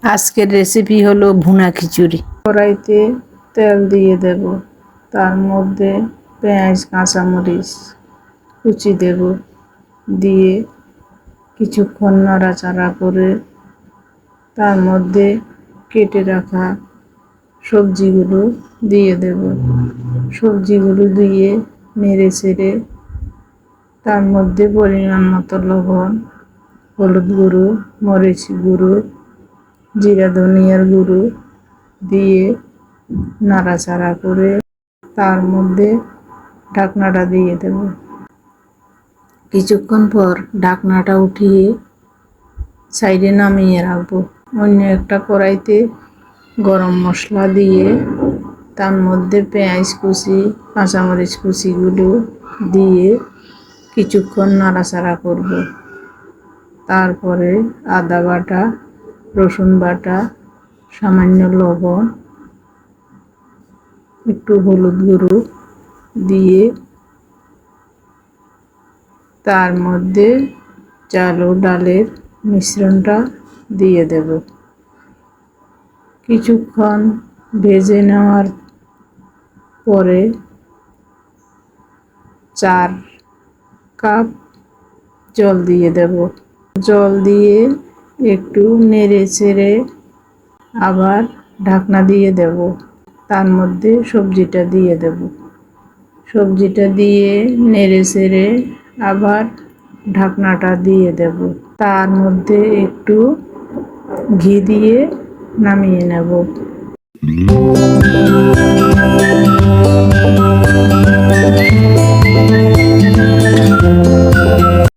আজকের রেসিপি হলো ভুনা খিচুড়ি। কড়াইতে তেল দিয়ে দেব, তার মধ্যে পেঁয়াজ কাঁচামরিচ কুচি দেব, দিয়ে কিছুক্ষণ নাড়াচাড়া করে তার মধ্যে কেটে রাখা সবজিগুলো দিয়ে দেব। সবজিগুলো দিয়ে নেড়ে চেড়ে তার মধ্যে পরিমাণ মতো লবণ, হলুদ গুঁড়ো, মরিচ গুঁড়ো, জিরা ধনিয়ার গুঁড়ো দিয়ে নাড়াচাড়া করে তার মধ্যে ঢাকনাটা দিয়ে দেব। কিছুক্ষণ পর ঢাকনাটা উঠিয়ে সাইডে নামিয়ে রাখবো। অন্য একটা কড়াইতে গরম মশলা দিয়ে তার মধ্যে পেঁয়াজ কুচি, কাঁচামরিচ কুচিগুলো দিয়ে কিছুক্ষণ নাড়াচাড়া করব। তারপরে আদা বাটা, রসুন বাটা, সামান্য লবণ, একটু হলুদ গুঁড়ো দিয়ে তার মধ্যে চাল ও ডালের মিশ্রণটা দিয়ে দেব। কিছুক্ষণ ভেজে নেওয়ার পরে 4 কাপ জল দিয়ে দেব। জল দিয়ে একটু নেড়ে চেড়ে আবার ঢাকনা দিয়ে দেব। তার মধ্যে সবজিটা দিয়ে দেব। সবজিটা দিয়ে নেড়ে চেড়ে আবার ঢাকনাটা দিয়ে দেব। তার মধ্যে একটু ঘি দিয়ে নামিয়ে নেব।